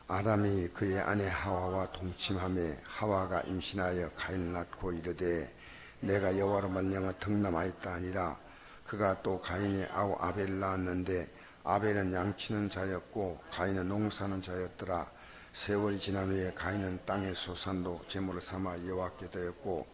아담이 그의 아내 하와와 동침하매 하와가 임신하여 가인을 낳고 이르되 내가 여호와로 말미암아 덕남하였다 하니라. 그가 또 가인의 아우 아벨을 낳았는데 아벨은 양치는 자였고 가인은 농사하는 자였더라. 세월이 지난 후에 가인은 땅의 소산도 제물을 삼아 여호와께 드렸고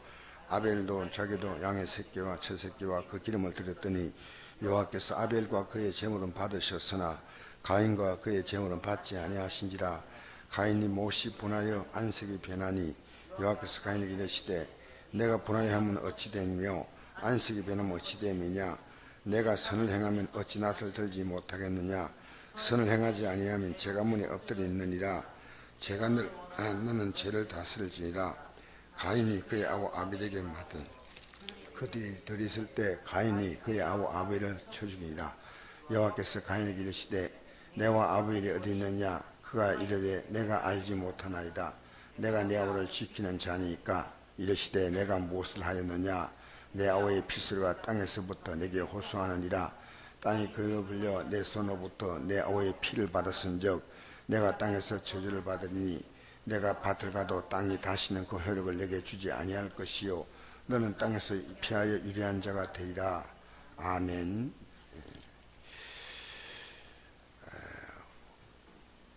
아벨도 자기도 양의 새끼와 처새끼와 그 기름을 드렸더니 여호와께서 아벨과 그의 제물은 받으셨으나 가인과 그의 제물은 받지 아니하신지라. 가인이 못이 분하여 안색이 변하니 여호와께서 가인에게 이르시되 내가 분하여 하면 어찌 되며 안색이 변하면 어찌 됨이냐. 내가 선을 행하면 어찌 낯을 들지 못하겠느냐. 선을 행하지 아니하면 죄가 문에 엎드려 있느니라. 죄가 너는 죄를 다스릴지니라. 가인이 그의 아우 아벨에게 말하되 그들이 들이실 때 가인이 그의 아우 아벨을 쳐 죽이니라. 여호와께서 가인에게 이르시되 내와 아벨이 어디 있느냐. 그가 이르되 내가 알지 못하나이다. 내가 내 아우를 지키는 자니까. 이르시되 내가 무엇을 하였느냐. 내 아우의 피스가 땅에서부터 내게 호소하느니라. 땅이 그를 불려 내 손으로부터 내 아우의 피를 받았은즉 내가 땅에서 저주를 받으니 내가 밭을 가도 땅이 다시는 그 효력을 내게 주지 아니할 것이요 너는 땅에서 피하여 유리한 자가 되리라. 아멘.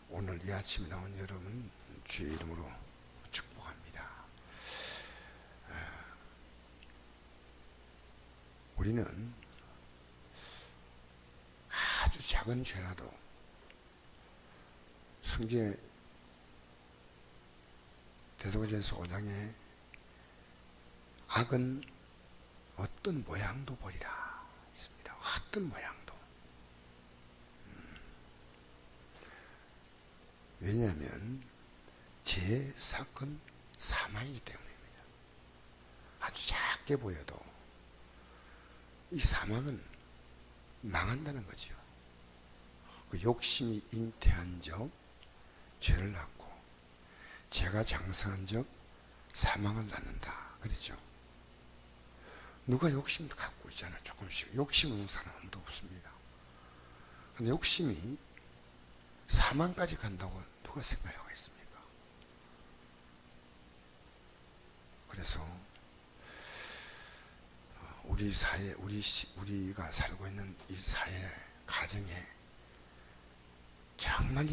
오늘 이 아침에 나온 여러분 주의 이름으로 축복합니다. 우리는 아주 작은 죄라도 성경에 데살로니가전서 5장에 악은 어떤 모양도 보리라 있습니다. 어떤 모양도. 왜냐하면 제 사건 사망이기 때문입니다. 아주 작게 보여도 이 사망은 망한다는 거죠. 그 욕심이 잉태한 적 죄를 낳고 죄가 장성한 적 사망을 낳는다 그랬죠. 누가 욕심도 갖고 있잖아요. 조금씩 욕심 없는 사람 아무도 없습니다. 근데 욕심이 사망까지 간다고 누가 생각하겠습니까? 그래서 우리 사회, 우리가 살고 있는 이 사회 가정에 정말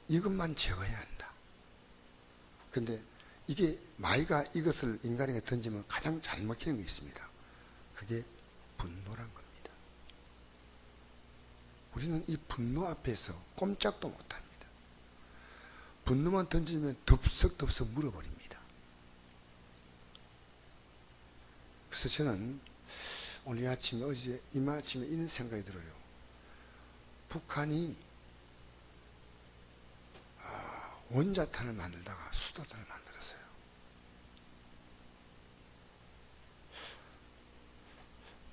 이것만 제거해야 한다. 근데 이게 마이가 이것을 인간에게 던지면 가장 잘 먹히는 게 있습니다. 그게 분노란 겁니다. 우리는 이 분노 앞에서 꼼짝도 못합니다. 분노만 던지면 덥석덥석 물어버립니다. 그래서 저는 오늘 아침에 이 아침에 이런 생각이 들어요. 북한이 원자탄을 만들다가 수도탄을 만들었어요.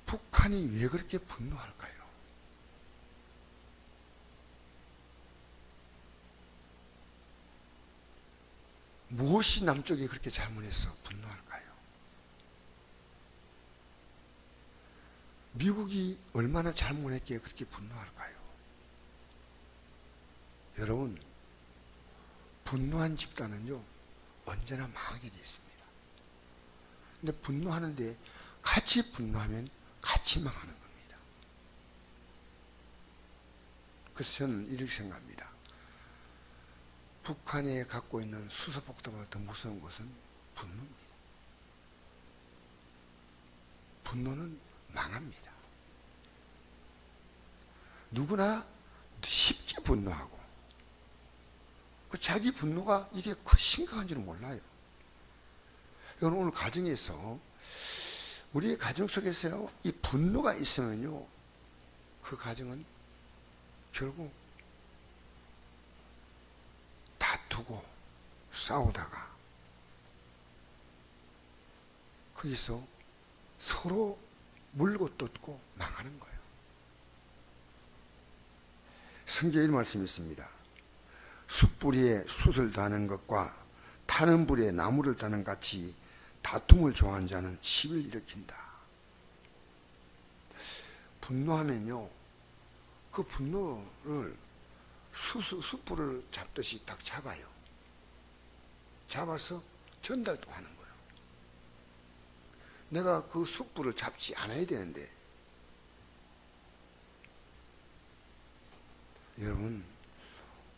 북한이 왜 그렇게 분노할까요? 무엇이 남쪽이 그렇게 잘못해서 분노할까요? 미국이 얼마나 잘못했기에 그렇게 분노할까요? 여러분, 분노한 집단은요 언제나 망하게 되어 있습니다. 근데 분노하는데 같이 분노하면 같이 망하는 겁니다. 그래서 저는 이렇게 생각합니다. 북한에 갖고 있는 수소폭탄보다 더 무서운 것은 분노입니다. 분노는 망합니다. 누구나 쉽게 분노하고 자기 분노가 이게 심각한 줄은 몰라요. 여러분, 오늘 가정에서 우리의 가정 속에서요 이 분노가 있으면요 그 가정은 결국 다투고 싸우다가 거기서 서로 물고 뜯고 망하는 거예요. 성경에 이런 말씀이 있습니다. 숯불에 숯을 다는 것과 타는 불에 나무를 다는 같이 다툼을 좋아하는 자는 시비를 일으킨다. 분노하면요 그 분노를 숯불을 잡듯이 딱 잡아요. 잡아서 전달도 하는 거예요. 내가 그 숯불을 잡지 않아야 되는데, 여러분,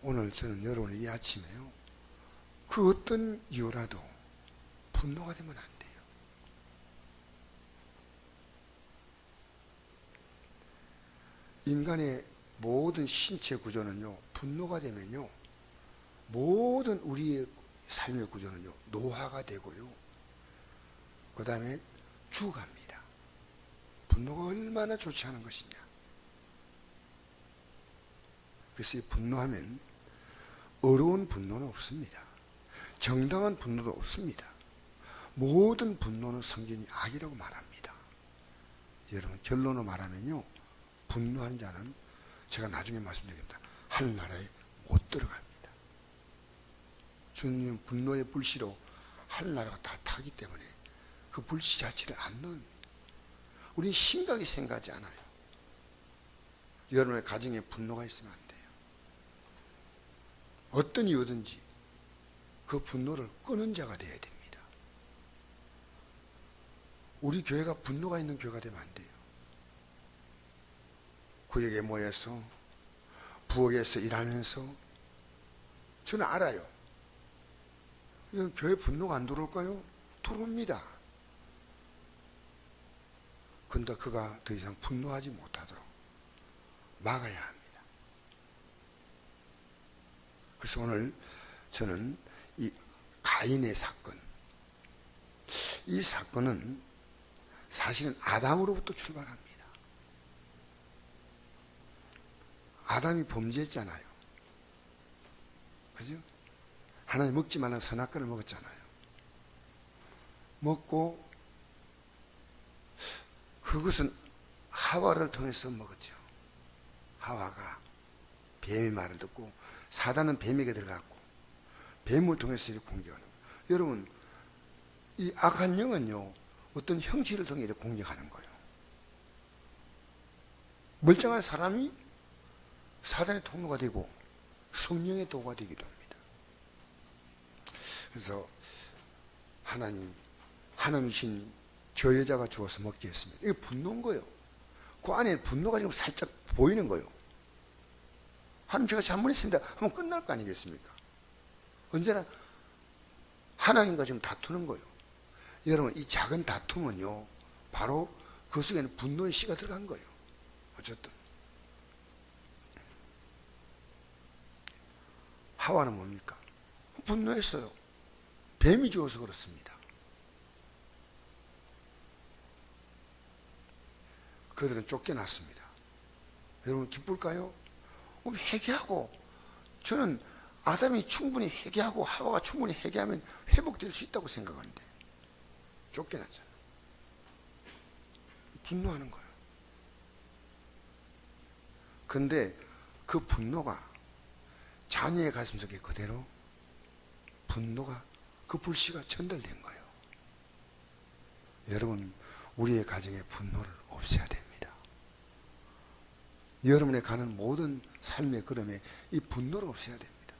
오늘 저는 여러분이 이 아침에요, 그 어떤 이유라도 분노가 되면 안 돼요. 인간의 모든 신체 구조는요, 분노가 되면요, 모든 우리의 삶의 구조는요, 노화가 되고요, 그 다음에 죽어갑니다. 분노가 얼마나 좋지 않은 것이냐. 그래서 이 분노하면 어려운 분노는 없습니다. 정당한 분노도 없습니다. 모든 분노는 성경이 악이라고 말합니다. 여러분, 결론으로 말하면요, 분노한 자는 제가 나중에 말씀드리겠습니다, 하늘나라에 못 들어갑니다. 주님 분노의 불씨로 하늘나라가 다 타기 때문에 그 불씨 자체를 안 넣은, 우린 심각하게 생각하지 않아요. 여러분의 가정에 분노가 있으면 안 돼요. 어떤 이유든지 그 분노를 끄는 자가 되어야 됩니다. 우리 교회가 분노가 있는 교회가 되면 안 돼요. 구역에 모여서 부엌에서 일하면서 저는 알아요. 교회 분노가 안 들어올까요? 들어옵니다. 근데 그가 더 이상 분노하지 못하도록 막아야 합니다. 그래서 오늘 저는 이 가인의 사건, 이 사건은 사실은 아담으로부터 출발합니다. 아담이 범죄했잖아요. 그죠? 하나님 먹지 말라는 선악과를 먹었잖아요. 먹고 그것은 하와를 통해서 먹었죠. 하와가 뱀의 말을 듣고, 사단은 뱀에게 들어갔고 뱀을 통해서 이렇게 공격하는 거예요. 여러분, 이 악한 영은요, 어떤 형체를 통해 이렇게 공격하는 거예요. 멀쩡한 사람이 사단의 통로가 되고 성령의 도구가 되기도 합니다. 그래서 하나님이신 저 여자가 주어서 먹게 했습니다. 이게 분노인 거예요. 그 안에 분노가 지금 살짝 보이는 거예요. 하나님, 제가 잘못했습니다 하면 끝날 거 아니겠습니까? 언제나 하나님과 지금 다투는 거예요. 여러분, 이 작은 다툼은요, 바로 그 속에는 분노의 씨가 들어간 거예요. 어쨌든 하와는 뭡니까? 분노했어요. 뱀이 주어서 그렇습니다. 그들은 쫓겨났습니다. 여러분, 기쁠까요? 회개하고, 저는 아담이 충분히 회개하고 하와가 충분히 회개하면 회복될 수 있다고 생각하는데 쫓겨났잖아요. 분노하는 거예요. 근데 그 분노가 자녀의 가슴속에 그대로 분노가, 그 불씨가 전달된 거예요. 여러분, 우리의 가정에 분노를 없애야 됩니다. 여러분의 가는 모든 삶의 걸음에 이 분노를 없애야 됩니다.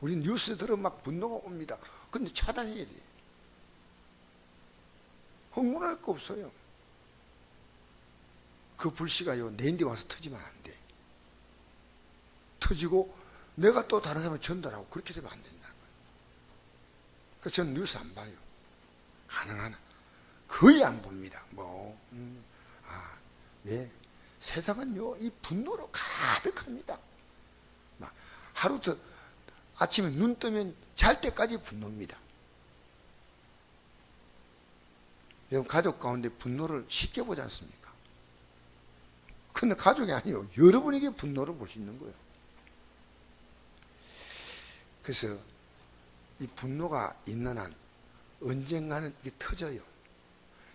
우리 뉴스 들으면 막 분노가 옵니다. 근데 차단해야 돼. 흥분할 거 없어요. 그 불씨가요, 내인데 와서 터지면 안 돼. 터지고 내가 또 다른 사람을 전달하고, 그렇게 되면 안 된다는 거예요. 그래서 저는 뉴스 안 봐요. 가능하나 거의 안 봅니다. 네. 세상은요, 이 분노로 가득합니다. 막 하루부터 아침에 눈 뜨면 잘 때까지 분노입니다. 여러분, 가족 가운데 분노를 쉽게 보지 않습니까? 근데 가족이 아니에요. 여러분에게 분노를 볼 수 있는 거예요. 그래서 이 분노가 있는 한 언젠가는 이게 터져요.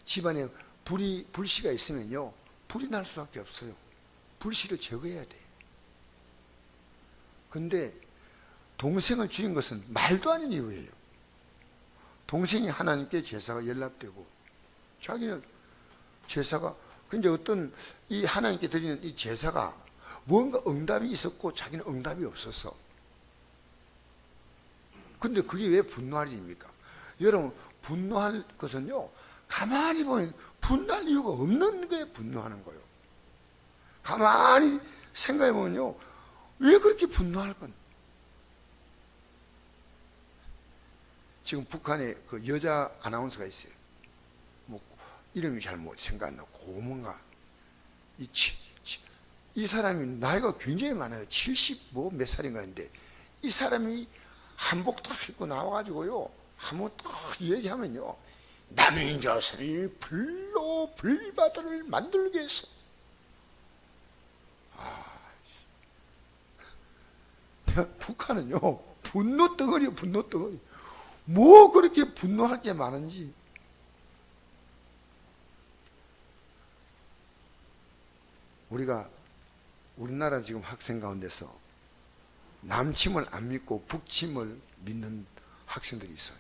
집안에 불씨가 있으면요, 불이 날 수밖에 없어요. 불씨를 제거해야 돼. 근데 동생을 죽인 것은 말도 아닌 이유예요. 동생이 하나님께 제사가 연락되고, 자기는 제사가, 근데 어떤 이 하나님께 드리는 이 제사가 뭔가 응답이 있었고 자기는 응답이 없었어. 근데 그게 왜 분노할 일입니까? 여러분, 분노할 것은요, 가만히 보면 분노할 이유가 없는 거에 분노하는 거예요. 가만히 생각해 보면요, 왜 그렇게 분노할 건? 지금 북한에 그 여자 아나운서가 있어요. 뭐 이름이 잘 못 생각 안 나고 고문가. 이 사람이 나이가 굉장히 많아요. 70 뭐 몇 살인가 했는데 이 사람이 한복 딱 입고 나와가지고요, 한번 딱 얘기하면요, 남자를 불로 불바다를 만들기 위해서. 북한은요, 분노 덩어리요, 분노 덩어리. 뭐 그렇게 분노할 게 많은지. 우리나라 지금 학생 가운데서 남침을 안 믿고 북침을 믿는 학생들이 있어요.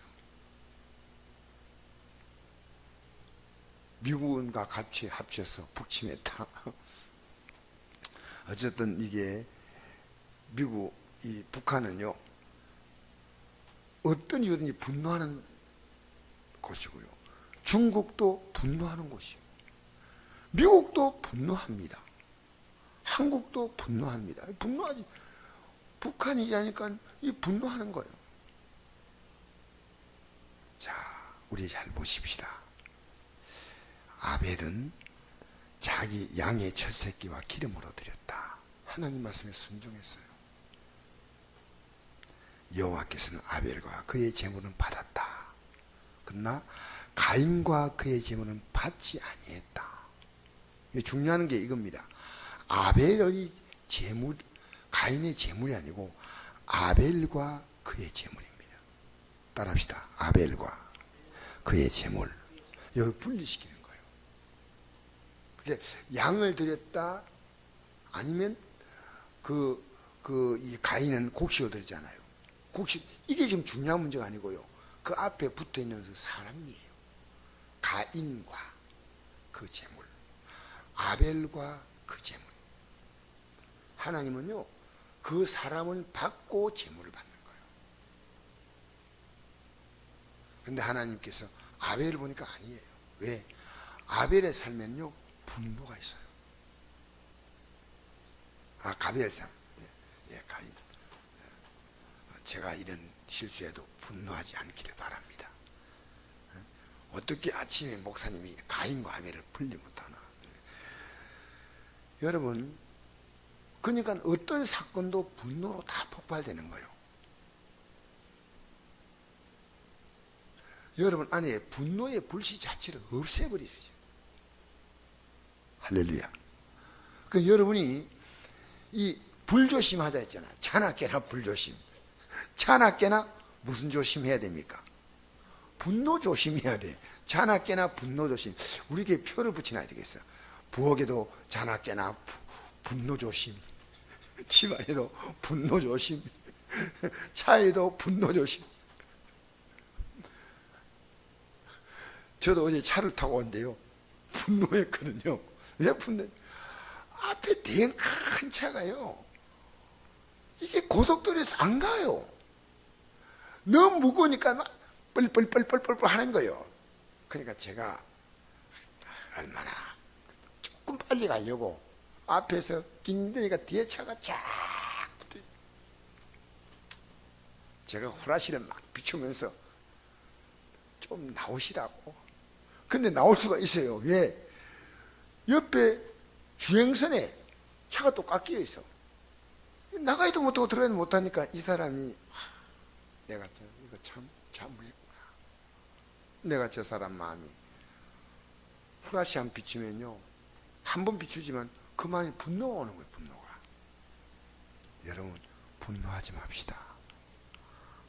미국과 같이 합쳐서 북침했다. 어쨌든 이게 이 북한은요, 어떤 이유든지 분노하는 곳이고요. 중국도 분노하는 곳이요. 미국도 분노합니다. 한국도 분노합니다. 분노하지. 북한이 얘기하니까 이 분노하는 거예요. 자, 우리 잘 보십시다. 아벨은 자기 양의 첫 새끼와 기름으로 드렸다. 하나님 말씀에 순종했어요. 여호와께서는 아벨과 그의 제물은 받았다. 그러나 가인과 그의 제물은 받지 아니했다. 중요한 게 이겁니다. 아벨의 제물, 가인의 제물이 아니고 아벨과 그의 제물입니다. 따라합시다. 아벨과 그의 제물. 여기 분리시키는 거예요. 근데 양을 드렸다, 아니면 이 가인은 곡식을 드리잖아요. 곡식, 이게 지금 중요한 문제가 아니고요. 그 앞에 붙어 있는 사람이에요. 가인과 그 제물, 아벨과 그 제물. 하나님은요, 그 사람을 받고 제물을 받는 거예요. 그런데 하나님께서 아벨을 보니까 아니에요. 왜? 아벨의 삶에는요, 분노가 있어요. 가벨의 삶. 가인. 제가 이런 실수에도 분노하지 않기를 바랍니다. 어떻게 아침에 목사님이 가인과 아벨을 분리 못하나. 여러분, 그러니까 어떤 사건도 분노로 다 폭발되는 거예요. 여러분 안에 분노의 불씨 자체를 없애버리세요. 할렐루야. 그 여러분이 이 불조심하자 했잖아요. 차나 깨나 불조심. 차나 깨나 무슨 조심해야 됩니까? 분노 조심해야 돼. 차나 깨나 분노 조심. 우리에게 표를 붙여놔야 되겠어. 부엌에도 차나 깨나 분노 조심. 집안에도 분노 조심. 차에도 분노 조심. 저도 어제 차를 타고 온데요, 분노했거든요. 왜 분노? 앞에 대형 큰 차가요, 이게 고속도로에서 안 가요. 너무 무거우니까 막 뻘뻘뻘뻘뻘 하는 거예요. 그러니까 제가 얼마나 조금 빨리 가려고 앞에서 긴데니까 뒤에 차가 쫙 붙어요. 제가 후라시를 막 비추면서 좀 나오시라고. 근데 나올 수가 있어요. 왜? 옆에 주행선에 차가 또 깎여 있어. 나가지도 못하고 들어가지도 못하니까 이 사람이 내가 이거 참 잘못했구나. 내가 저 사람 마음이 후라시 한 비추면요, 한 번 비추지만 그만이 분노가 오는 거예요. 분노가. 여러분, 분노하지 맙시다.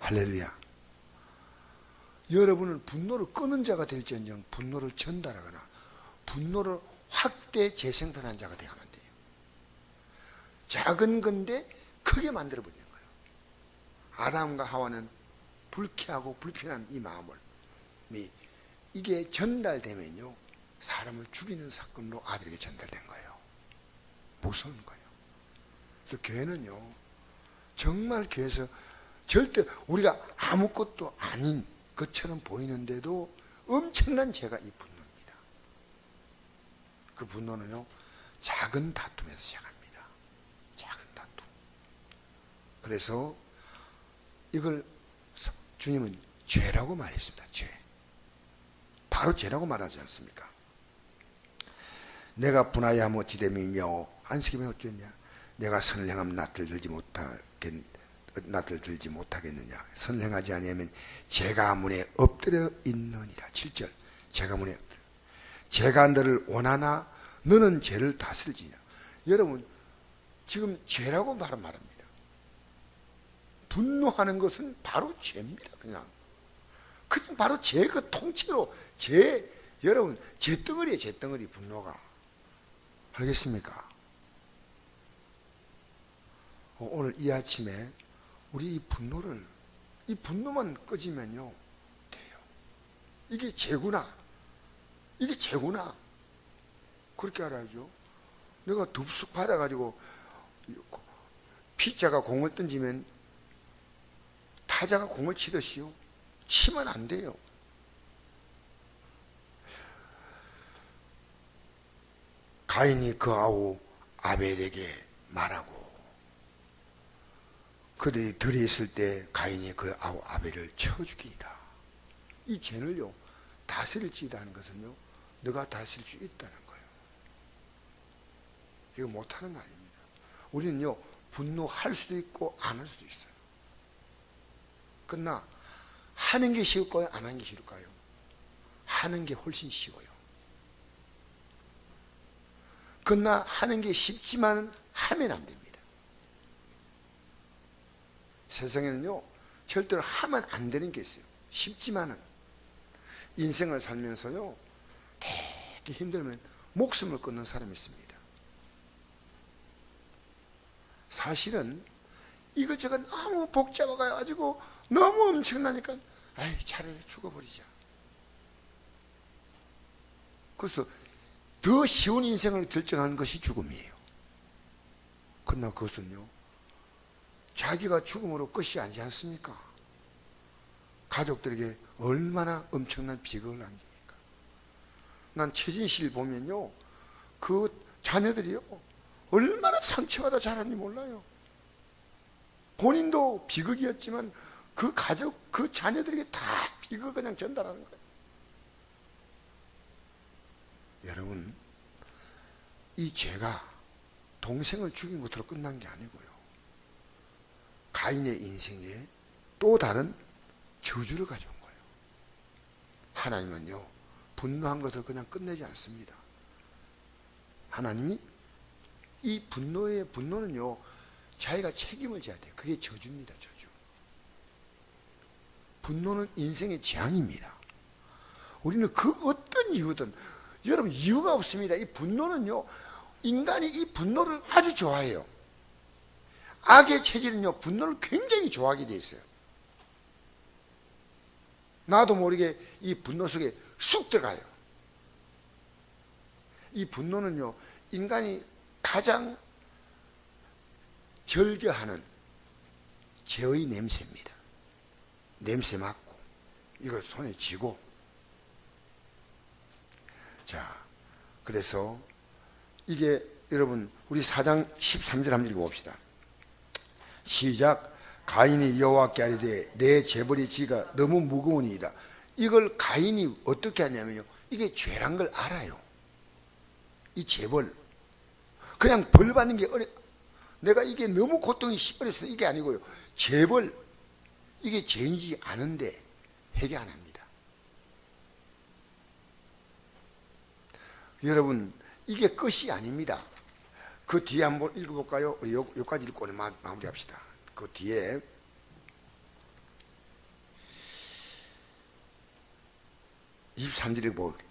할렐루야. 여러분은 분노를 끄는 자가 될지언정 분노를 전달하거나 분노를 확대 재생산한 자가 되어야만 돼요. 작은 건데 크게 만들어버리는 거예요. 아담과 하와는 불쾌하고 불편한 이 마음을, 이게 전달되면요, 사람을 죽이는 사건으로 아들에게 전달된 거예요. 무서운 거예요. 그래서 교회는요, 정말 교회에서 절대 우리가 아무것도 아닌 것처럼 보이는데도 엄청난 죄가 이 분노입니다. 그 분노는요, 작은 다툼에서 시작합니다. 작은 다툼. 그래서 이걸 주님은 죄라고 말했습니다. 죄. 바로 죄라고 말하지 않습니까? 내가 분하여하며 지됨이며 안식이면 어쩌냐? 내가 선을 행하면 낯을 들지 못하겠느냐? 선을 행하지 아니하면 죄가 문에 엎드려 있느니라. 7절. 죄가 문에 엎드려. 죄가 너를 원하나 너는 죄를 다스리지냐? 여러분, 지금 죄라고 말합니다. 분노하는 것은 바로 죄입니다. 그냥 바로 죄 그 통째로 죄. 여러분, 죄덩어리예요. 죄덩어리. 분노가. 알겠습니까? 오늘 이 아침에 우리 이 분노만 꺼지면요, 돼요. 이게 죄구나. 이게 죄구나. 그렇게 알아야죠. 내가 덥석 받아가지고 피자가 공을 던지면 타자가 공을 치듯이요, 치면 안 돼요. 가인이 그 아우 아벨에게 말하고, 그들이 들이 있을 때 가인이 그 아우 아벨을 쳐 죽이니라. 이 죄를요, 다스릴지다 하는 것은요, 너가 다스릴 수 있다는 거예요. 이거 못하는 거 아닙니다. 우리는요, 분노할 수도 있고 안 할 수도 있어요. 그러나 하는 게 쉬울까요? 안 하는 게 쉬울까요? 하는 게 훨씬 쉬워요. 그러나 하는 게 쉽지만 하면 안 됩니다. 세상에는요, 절대로 하면 안 되는 게 있어요. 쉽지만은 인생을 살면서요, 되게 힘들면 목숨을 끊는 사람이 있습니다. 사실은 이것저것 너무 복잡해가지고 너무 엄청나니까 차라리 죽어버리자. 그래서 더 쉬운 인생을 결정하는 것이 죽음이에요. 그러나 그것은요, 자기가 죽음으로 끝이 아니지 않습니까? 가족들에게 얼마나 엄청난 비극을 남깁니까? 난 최진실 보면요, 그 자녀들이요, 얼마나 상처받아 자랐는지 몰라요. 본인도 비극이었지만 그 가족, 그 자녀들에게 다 비극을 그냥 전달하는 거예요. 여러분, 이 죄가 동생을 죽인 것으로 끝난 게 아니고요, 가인의 인생에 또 다른 저주를 가져온 거예요. 하나님은요, 분노한 것을 그냥 끝내지 않습니다. 하나님이 이 분노는요, 자기가 책임을 져야 돼요. 그게 저주입니다. 저주. 분노는 인생의 재앙입니다. 우리는 그 어떤 이유든, 여러분, 이유가 없습니다. 이 분노는요, 인간이 이 분노를 아주 좋아해요. 악의 체질은요, 분노를 굉장히 좋아하게 돼 있어요. 나도 모르게 이 분노 속에 쑥 들어가요. 이 분노는요, 인간이 가장 절겨하는 죄의 냄새입니다. 냄새 맡고 이거 손에 쥐고. 자, 그래서 이게 여러분, 우리 4장 13절 한번 읽어봅시다. 시작. 가인이 여호와께 아뢰되 내 재벌이 지가 너무 무거우니이다. 이걸 가인이 어떻게 하냐면요, 이게 죄란 걸 알아요. 이 재벌, 그냥 벌 받는 게 내가 이게 너무 고통이 어려서 이게 아니고요, 재벌, 이게 죄인지 아는데 회개 안 합니다. 여러분, 이게 끝이 아닙니다. 그 뒤에 한번 읽어볼까요? 우리 여기까지 읽고 오늘 마무리합시다. 그 뒤에 23절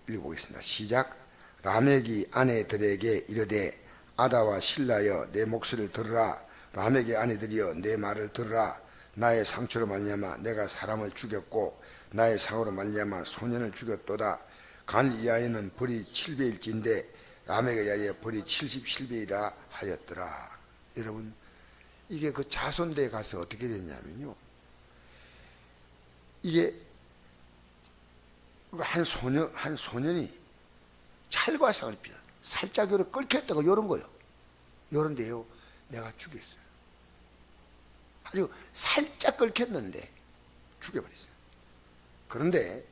읽어보겠습니다. 시작. 라멕이 아내들에게 이르되 아다와 실라여 내 목소리를 들으라. 라멕의 아내들이여 내 말을 들으라. 나의 상처로 말미암아 내가 사람을 죽였고 나의 상으로 말미암아 소년을 죽였도다. 간 이하에는 벌이 7배일진데 라멕의 야에 벌이 77배이라 하였더라. 여러분, 이게 그 자손대에 가서 어떻게 됐냐면요, 이게 한 소년이 찰과상을 피다 살짝 요렇게 끓겠다고 요런 거요. 요런데요, 내가 죽였어요. 아주 살짝 끓겠는데 죽여버렸어요. 그런데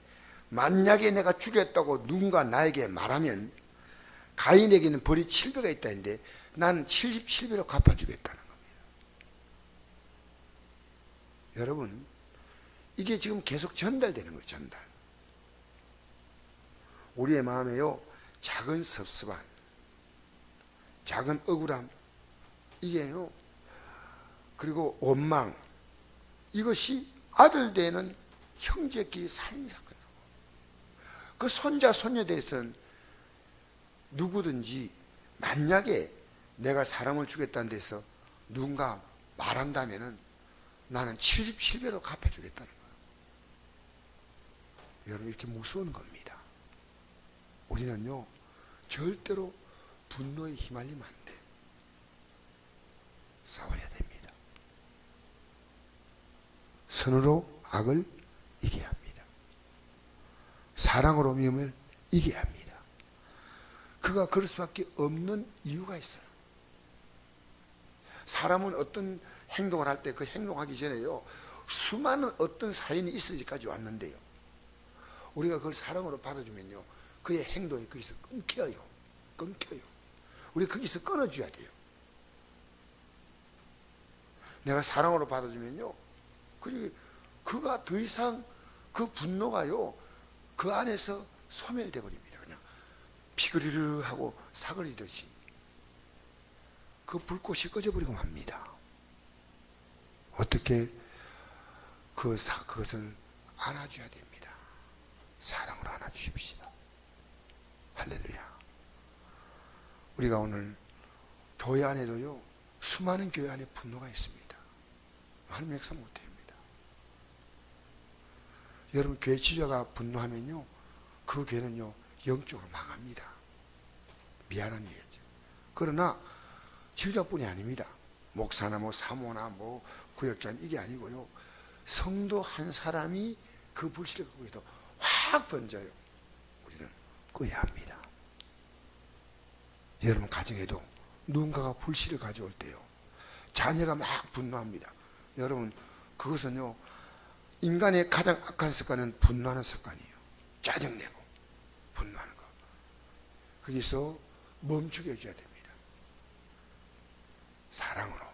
만약에 내가 죽였다고 누군가 나에게 말하면 가인에게는 벌이 7배가 있다는데 나는 77배로 갚아주겠다는 겁니다. 여러분, 이게 지금 계속 전달되는 거예요. 전달. 우리의 마음에요, 작은 섭섭함, 작은 억울함, 이게요, 그리고 원망, 이것이 아들 되는 형제끼리 살인사건. 그 손자 손녀에 대해서는 누구든지 만약에 내가 사람을 죽였다는 데서 누군가 말한다면은 나는 77배로 갚아주겠다는 거예요. 여러분, 이렇게 무서운 겁니다. 우리는요, 절대로 분노에 휘말리면 안 돼. 싸워야 됩니다. 선으로 악을 이겨야 합니다. 사랑으로 미움을 이겨야 합니다. 그가 그럴 수밖에 없는 이유가 있어요. 사람은 어떤 행동을 할 때 그 행동하기 전에요, 수많은 어떤 사인이 있어지까지 왔는데요, 우리가 그걸 사랑으로 받아주면요, 그의 행동이 거기서 끊겨요. 우리 거기서 끊어줘야 돼요. 내가 사랑으로 받아주면요, 그가 더 이상 그 분노가요, 그 안에서 소멸돼 버립니다. 그냥 피그리르 하고 사그리듯이 그 불꽃이 꺼져버리고 맙니다. 어떻게 그것을 안아줘야 됩니다. 사랑으로 안아주십시다. 할렐루야. 우리가 오늘 교회 안에도요, 수많은 교회 안에 분노가 있습니다. 하나님 역사 못합니다. 여러분, 교회 지도자가 분노하면요, 그 교회는요, 영적으로 망합니다. 미안한 얘기죠. 그러나 지도자뿐이 아닙니다. 목사나 사모나 구역장, 이게 아니고요, 성도 한 사람이 그 불씨를 갖고 있어도 확 번져요. 우리는 꺼야 합니다. 여러분, 가정에도 누군가가 불씨를 가져올 때요, 자녀가 막 분노합니다. 여러분, 그것은요, 인간의 가장 악한 습관은 분노하는 습관이에요. 짜증내고 분노하는 거. 거기서 멈추게 해줘야 됩니다. 사랑으로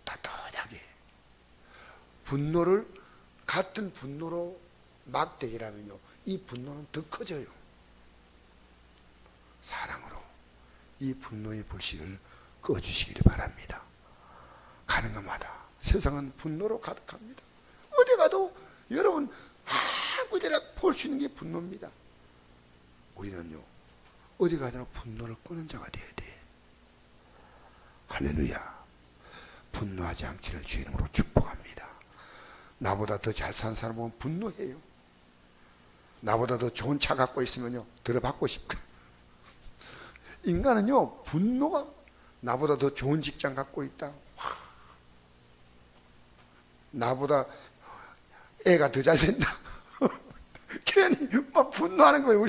따뜻하게. 같은 분노로 막대기라면요, 이 분노는 더 커져요. 사랑으로 이 분노의 불씨를 꺼주시기를 바랍니다. 가는 것마다 세상은 분노로 가득합니다. 어디 가도 여러분 아무 데나 볼 수 있는 게 분노입니다. 우리는요, 어디 가도 분노를 끄는 자가 되어야 돼. 할렐루야. 분노하지 않기를 주의 이름으로 축복합니다. 나보다 더 잘 산 사람은 분노해요. 나보다 더 좋은 차 갖고 있으면요, 들어받고 싶고. 인간은요, 분노가, 나보다 더 좋은 직장 갖고 있다, 와. 나보다 애가 더 잘 된다, 괜히 막 분노하는 거예요.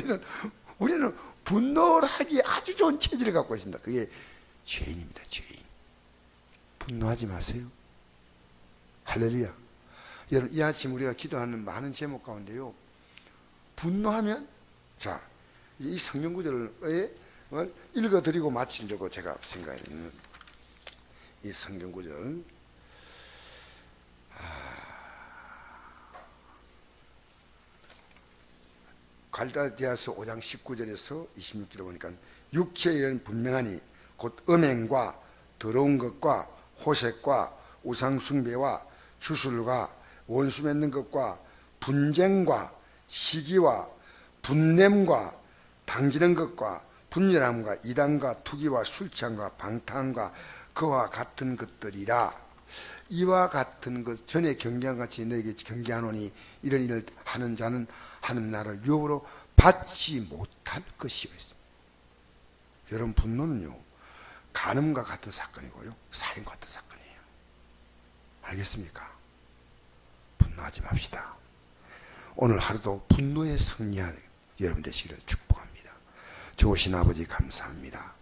우리는 분노를 하기에 아주 좋은 체질을 갖고 있습니다. 그게 죄인입니다. 죄인. 분노하지 마세요. 할렐루야. 여러분, 이 아침 우리가 기도하는 많은 제목 가운데요, 분노하면, 자, 이 성경 구절을 읽어드리고 마치려고 제가 생각해 있는 이 성경 구절, 갈라디아서 5장 19절에서 26절에 보니까, 육체의 일은 분명하니 곧 음행과 더러운 것과 호색과 우상숭배와 주술과 원수 맺는 것과 분쟁과 시기와 분냄과 당기는 것과 분열함과 이단과 투기와 술취함과 방탕과 그와 같은 것들이라. 이와 같은 것 전에 경계한 같이 너에게 경계하노니 이런 일을 하는 자는 하는 나를 유업으로 받지 못할 것이요. 여러분, 분노는요, 간음과 같은 사건이고요, 살인과 같은 사건이에요. 알겠습니까? 분노하지 맙시다. 오늘 하루도 분노에 승리하는 여러분 되시기를 축복합니다. 좋으신 아버지 감사합니다.